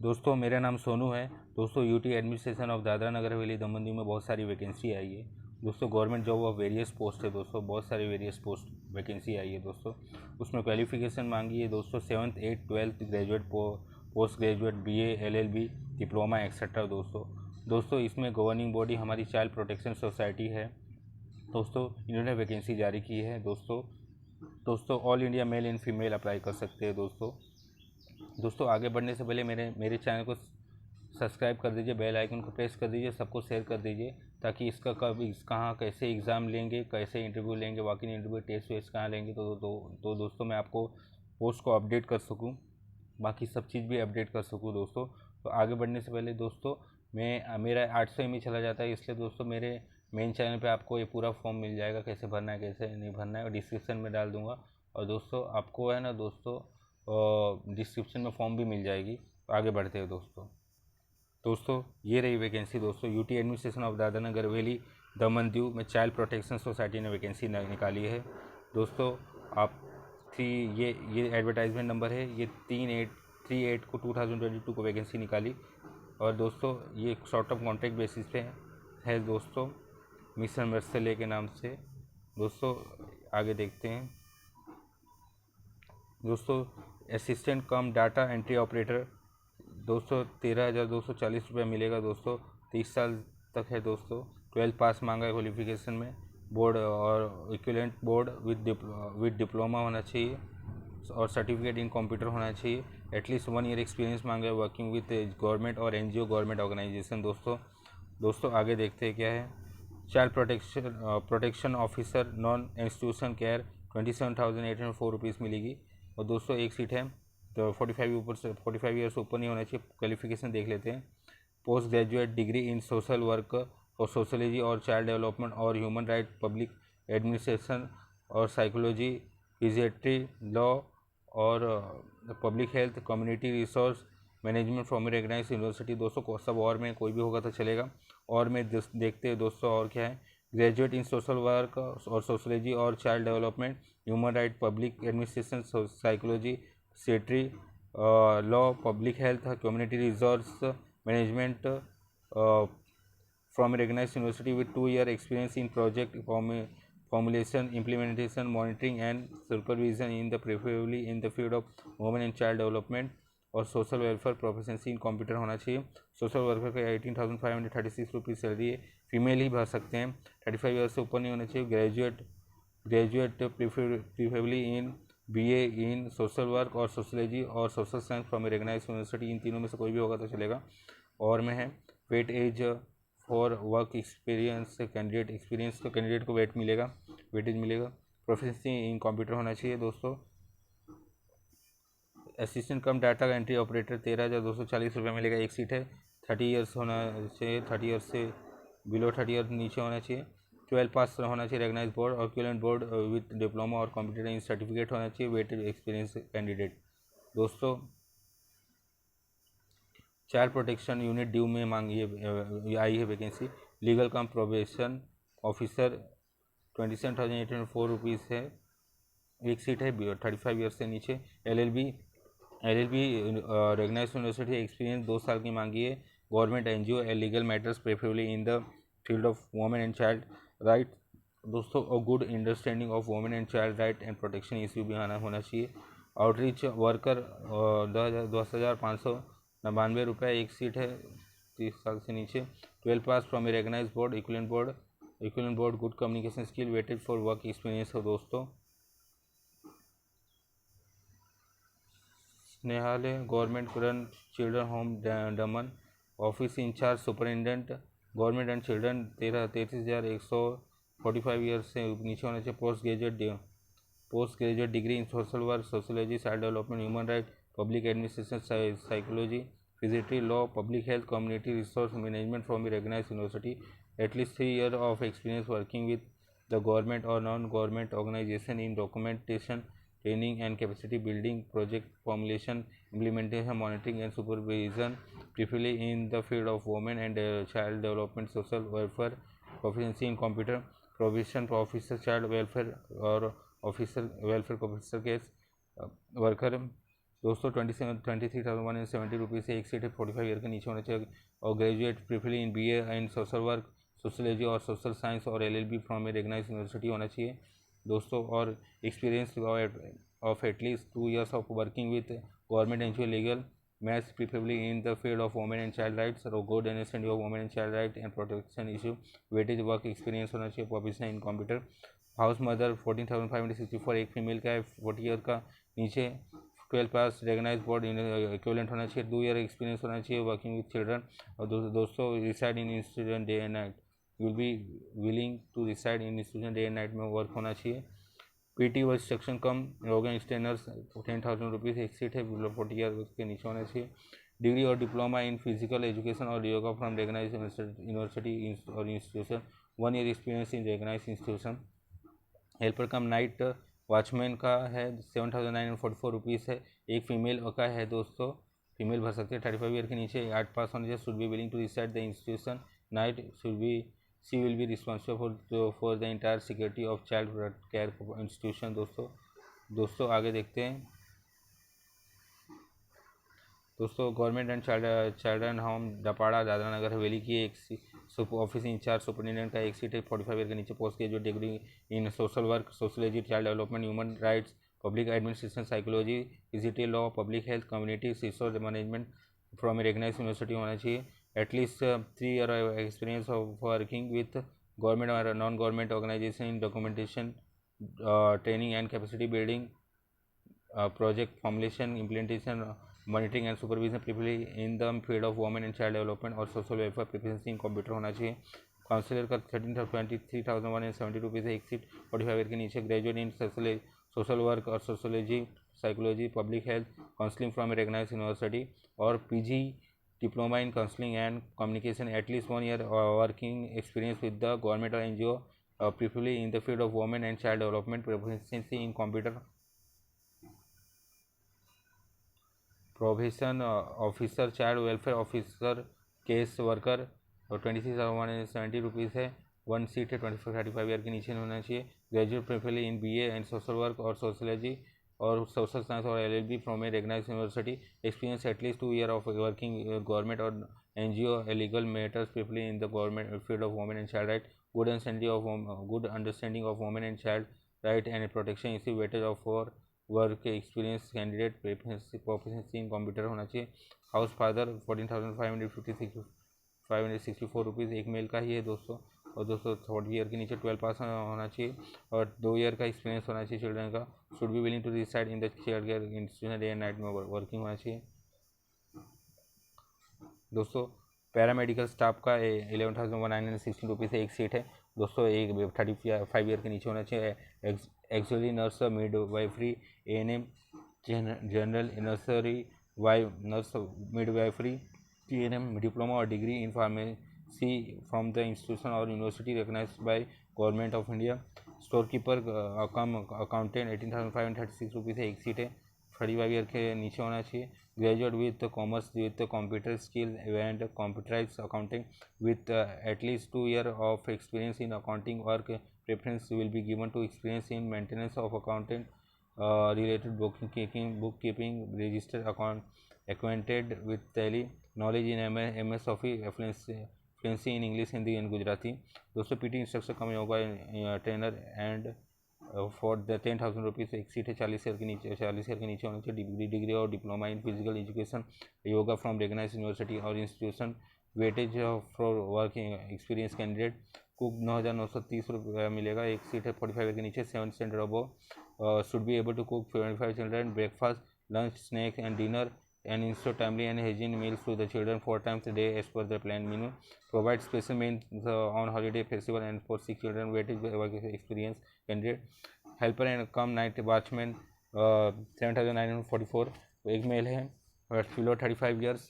दोस्तों मेरा नाम सोनू है। दोस्तों UT administration of Dadra Nagar Haveli Daman Diu में बहुत सारी वैकेंसी आई है। दोस्तों government job of various post है। दोस्तों बहुत सारी वेरियस पोस्ट वैकेंसी आई है। दोस्तों उसमें क्वालिफिकेशन मांगी है दोस्तों 7th 8th 12th graduate, post graduate, BA, LLB, diploma etcetera. दोस्तों इसमें गवर्निंग बॉडी हमारी चाइल्ड प्रोटेक्शन सोसाइटी है। दोस्तों इन्होंने वैकेंसी जारी की है। दोस्तों all India male and female apply कर सकते हैं। दोस्तों आगे बढ़ने से पहले मेरे चैनल को सब्सक्राइब कर दीजिए, बेल आइकन को प्रेस कर दीजिए, सबको शेयर कर दीजिए ताकि इसका कहाँ कैसे एग्ज़ाम लेंगे, कैसे इंटरव्यू लेंगे, वॉक इन इंटरव्यू, टेस्ट वेस्ट कहाँ लेंगे, तो दोस्तों मैं आपको पोस्ट को अपडेट कर सकूँ, बाकी सब चीज़ भी अपडेट कर सकूँ। दोस्तों तो आगे बढ़ने से पहले दोस्तों मेरा 800 MB चला जाता है, इसलिए दोस्तों मेरे मेन चैनल पे आपको ये पूरा फॉर्म मिल जाएगा, कैसे भरना है कैसे नहीं भरना है, और डिस्क्रिप्शन में डाल दूँगा। और दोस्तों आपको है ना दोस्तों डिस्क्रिप्शन में फॉर्म भी मिल जाएगी। तो आगे बढ़ते हैं दोस्तों ये रही वैकेंसी। दोस्तों UT administration of Dadra Nagar Haveli Daman Diu में चाइल्ड प्रोटेक्शन सोसाइटी ने वैकेंसी निकाली है। दोस्तों आप ये एडवर्टाइजमेंट नंबर है, ये 3/8 को 2022 को वैकेंसी निकाली। और दोस्तों ये शॉर्ट टर्म कॉन्ट्रैक्ट बेसिस पे है दोस्तों, मिशन मर्सले के नाम से। दोस्तों आगे देखते हैं। दोस्तों assistant cum data entry operator दोस्तों 13,240 रुपये मिलेगा। दोस्तों 30 साल तक है। दोस्तों 12th पास मांगा है क्वालिफिकेशन में, बोर्ड और इक्विवेलेंट बोर्ड विद डिप्लोमा होना चाहिए और सर्टिफिकेट इन कंप्यूटर होना चाहिए। एटलीस्ट 1 ईयर एक्सपीरियंस मांगा है वर्किंग विद गवर्नमेंट और एनजीओ गवर्नमेंट ऑर्गेनाइजेशन। दोस्तों आगे देखते हैं क्या है। Child protection officer non institution care 27,804 rupees मिलेगी। और दोस्तों एक सीट है, तो 45 ईयर से ऊपर नहीं होना चाहिए। क्वालिफिकेशन देख लेते हैं। Post graduate degree in social work और सोशोलॉजी और चाइल्ड डेवलपमेंट और ह्यूमन राइट, पब्लिक एडमिनिस्ट्रेशन और साइकोलॉजी, फिजिएट्री, लॉ और public health, community resource management from recognise university. दोस्तों को सब और में कोई भी होगा तो चलेगा। और में देखते हैं दोस्तों और क्या है। ग्रेजुएट इन सोशल वर्क और सोशोलॉजी और child development, human right, public administration, psychology, psychiatry, law, public health, community resource management from recognised university with 2 year experience in project formulation, implementation, monitoring and supervision in the preferably in the field of women and child development और social welfare, proficiency इन computer होना चाहिए। Social worker का 18,536 rupees salary है। Female ही भर सकते हैं। 35 year से ऊपर नहीं होना चाहिए। Graduate preferably in BA in social work और सोशोलॉजी और social science from recognised university, इन तीनों में से कोई भी होगा तो चलेगा। और में है weightage for work experience candidate को वेटेज मिलेगा। प्रोफिशिएंसी इन कंप्यूटर होना चाहिए। दोस्तों assistant cum data entry operator 13,240 रुपये मिलेगा। एक सीट है। 30 ईयर्स होना चाहिए, 30 ईयर्स से बिलो 30 ईयर नीचे होना चाहिए। 12 पास होना चाहिए रेगनाइज बोर्ड और इक्विवेलेंट बोर्ड विद डिप्लोमा और कंप्यूटर इन सर्टिफिकेट होना चाहिए। Weighted experience candidate. दोस्तों चाइल्ड प्रोटेक्शन यूनिट ड्यू में आई है vacancy. Legal cum probation officer 27,804 rupees है। एक सीट है। 35 ईयर से नीचे। एलएलबी रेगनाइज्ड यूनिवर्सिटी एक्सपीरियंस 2 साल की मांगी है। Government NGO legal matters preferably in the field of women and child right. दोस्तों और good understanding of women and child right and protection issue भी होना चाहिए। आउटरीच वर्कर 10,599 रुपये। एक सीट है। 30 साल से नीचे। 12 pass from a recognise board, equivalent board, good communication skill, weighted for work experience हो। दोस्तों Snehalaya government run children home Daman, office in-charge superintendent government and children 33,145 year से नीचे होना चाहिए। Post graduate degree in social work, sociology, child development, human right, public administration, psychology, psychiatry, law, public health, community resource management from recognised university. At least 3 year of experience working with the government और non government organisation in documentation, training and capacity building, project formulation, implementation, monitoring and supervision, preferably in the field of women and child development, social welfare, proficiency in computer, provision for officer child welfare or officer welfare officer case worker, दोस्तों 23,170 rupees से एक seat है, 45 year के नीचे होना चाहिए, और graduate preferably in BA and social work, sociology और सोशल साइंस और LLB from a recognise university होना चाहिए दोस्तों, और experience of at least 2 years of working with government NGO legal matters preferably in the field of women and child rights और good understanding of women and child right and protection issue, weightage work experience होना चाहिए, profession in computer, house mother 14,564 एक female का है, 40 year का नीचे, 12 पास रेगनाइज board equivalent होना चाहिए, 2 year एक्सपीरियंस होना चाहिए वर्किंग विद चिल्ड्रन, और दोस्तों reside in institution day and night, will be willing to reside in institution day and night में वर्क होना चाहिए, PT work section cum yoga trainers 10,000 rupees एक सीट है, बिलो 40 ईयर के नीचे होना चाहिए, डिग्री और डिप्लोमा इन फिजिकल एजुकेशन और योगा फ्रॉम रेगनाइज यूनिवर्सिटी और institution, 1 year experience in recognise institution, helper cum night watchman का है 7,944 रुपीज़ है, एक फीमेल का है दोस्तों, फीमेल भर सकते हैं, 35 ईयर के नीचे, 8 पास होने चाहिए, should be willing to reside the institution night, should be she will be responsible for the entire security of child care institution दोस्तों आगे देखते हैं दोस्तों, government and children home Dapada Dadra Nagar Haveli की एक ऑफिस इंचार्ज सुपरिटेंडेंट का एक सीट है, 45 ईयर के नीचे पोस्ट की, जो degree in social work, sociology, child development, human rights, public administration, psychology, physical law, public health, community resource management from a recognise university होना चाहिए, at least 3 year experience of working with government और non government organisation in documentation, training and capacity building, project formulation, implementation, monitoring and supervision, preferably in the field of women and child development और social welfare, proficiency in computer होना चाहिए, counsellor का 23,170 rupees है एक seat, 45 year के नीचे, graduate in social work और sociology, psychology, public health, counselling from a recognised university, और PG diploma in counselling and communication, at least 1 year working experience with the government और NGO, preferably in the field of women and child development, proficiency in computer, probation officer, child welfare officer, case worker, और 26,170 rupees है, 1 seat है, 35 year के नीचे होना चाहिए, graduate preferably in BA and social work और sociology और social science और LLB from a recognised university, experience at least 2 year of working government और NGO legal matters, preferably in the government field of women and child right, good understanding of women and child right and protection, इसी weightage of for work experience candidate, proficiency in computer होना चाहिए, house father 14,564 rupees एक mail का ही है दोस्तों, और दोस्तों 40 year के नीचे 12 पास होना चाहिए, और 2 year का एक्सपीरियंस होना चाहिए चिल्ड्रन का, should be willing to reside in the child care institution day and night में वर्किंग होना चाहिए दोस्तों, पैरामेडिकल स्टाफ का 11,116 रुपीज़ एक सीट है दोस्तों, एक 35 ईयर के नीचे होना चाहिए, actually nurse, midwifery, ANM, general nursery nurse, midwifery, TNM, diploma और degree in pharmacy from the institution और university recognised by government of India, store keeper cum accountant 18,536 rupees है एक सीट है, 35 year के नीचे होना चाहिए, graduate with commerce with computer skill and computerise accounting with at least 2 year of experience in accounting work, preference will be given to experience in maintenance of accountant related bookkeeping, register account, acquainted with tally, knowledge in MS Office, fluency in English, Hindi and Gujarati दोस्तों, PT instructor cum yoga trainer and for the 10,000 rupees एक seat है, 40 year के नीचे होना चाहिए, degree और diploma in physical education, yoga from recognised university और institution, weightage for work experience candidate, cook 9,930 रुपये मिलेगा एक सीट है, 45 ईयर के नीचे, 7 standard above, should be able to cook 25 children, breakfast, lunch, snacks and dinner and ensure timely and hygiene meals to the children 4 times a day as per the planned menu, provide special meals on holiday, festival and for sick children, weightage work experience candidate, helper and come night watchman 7,944 एक mail है, below 35 years,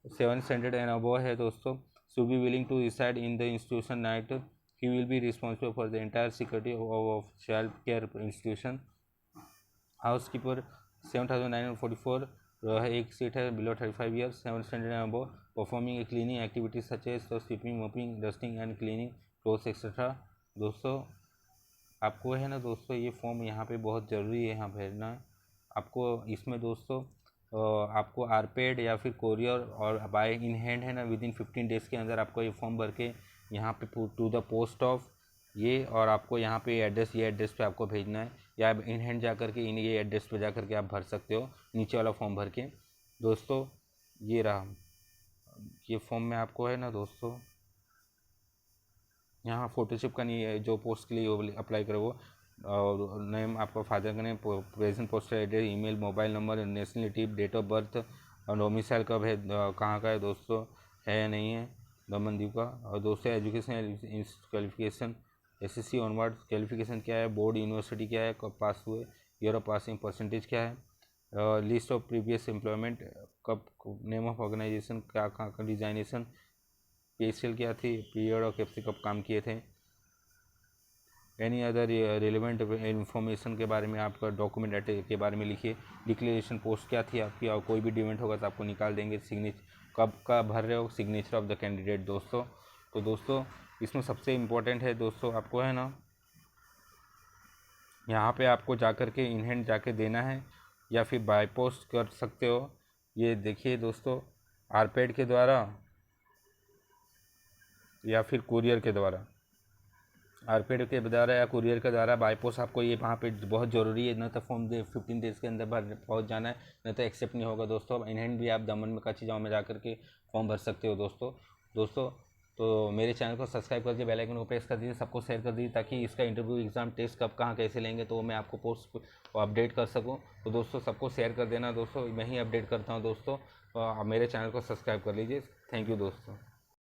7 standard and above है दोस्तों, should be willing to reside in the institution night, he will be responsible for the entire security of child care institution, housekeeper 7,944 एक seat है, below 35 years, 7 standard and above, performing cleaning activities such as sweeping, mopping, dusting and cleaning clothes etcetera दोस्तों, आपको है ना दोस्तों, ये form यहाँ पे बहुत ज़रूरी है यहाँ भरना है आपको, इसमें दोस्तों आपको आरपेड या फिर कोरियर और बाय इन हैंड है ना, विद इन 15 डेज़ के अंदर आपको ये फॉर्म भर के यहाँ पे टू द पोस्ट ऑफ ये, और आपको यहाँ पे एड्रेस, ये एड्रेस पे आपको भेजना है, या इन हैंड जा कर के इन ये एड्रेस पे जा कर के आप भर सकते हो नीचे वाला फॉर्म भर के। दोस्तों ये रहा, ये फॉर्म में आपको है ना दोस्तों यहाँ फ़ोटोशिप का नहीं है, जो पोस्ट के लिए वो अप्लाई करो वो, और नेम आपका फादर का name, present postal address, email, mobile number, nationality, date of birth और डोमिसाइल कब है, कहाँ का है दोस्तों, है या नहीं है दमन-दीव का। और दोस्तों education qualification SSC onward qualification क्या है, बोर्ड यूनिवर्सिटी क्या है, कब पास हुए, ईयर ऑफ पासिंग, परसेंटेज क्या है, लिस्ट ऑफ प्रीवियस एम्प्लॉयमेंट, कब, नेम ऑफ ऑर्गेनाइजेशन, क्या कहाँ का डिजाइनेशन, पे स्केल क्या थी, पीरियड और कब काम किए थे, एनी अदर रिलेवेंट इन्फॉर्मेशन के बारे में, आपका डॉक्यूमेंट के बारे में लिखिए, डिक्लेरेशन पोस्ट क्या थी आपकी, और कोई भी डिमेंट होगा तो आपको निकाल देंगे, सिग्नेचर कब का भर रहे हो, सिग्नेचर ऑफ द कैंडिडेट दोस्तों। तो दोस्तों इसमें सबसे इम्पोर्टेंट है दोस्तों, आपको है ना यहाँ पे आपको जा कर के इन हैंड जाके देना है, या फिर बाय पोस्ट कर सकते हो। ये देखिए दोस्तों, आरपेड के द्वारा या फिर कुरियर के द्वारा, आरपेड के द्वारा या कुरियर के द्वारा बाय पोस्ट आपको ये वहाँ पे बहुत ज़रूरी है, न तो फॉर्म 15 डेज़ के अंदर भर पहुँच जाना है, न तो एक्सेप्ट नहीं होगा दोस्तों। अब इन हैंड भी आप दमन में कच्ची जाओ में जा करके फॉर्म भर सकते हो दोस्तों। तो मेरे चैनल को सब्सक्राइब करके बेल आइकन को प्रेस कर दीजिए, सबको शेयर कर दीजिए, ताकि इसका इंटरव्यू एग्ज़ाम टेस्ट कब कहाँ कैसे लेंगे तो मैं आपको पोस्ट अपडेट कर सकूँ। तो दोस्तों सबको शेयर कर देना दोस्तों, मैं ही अपडेट करता हूँ दोस्तों। मेरे चैनल को सब्सक्राइब कर लीजिए। थैंक यू दोस्तों।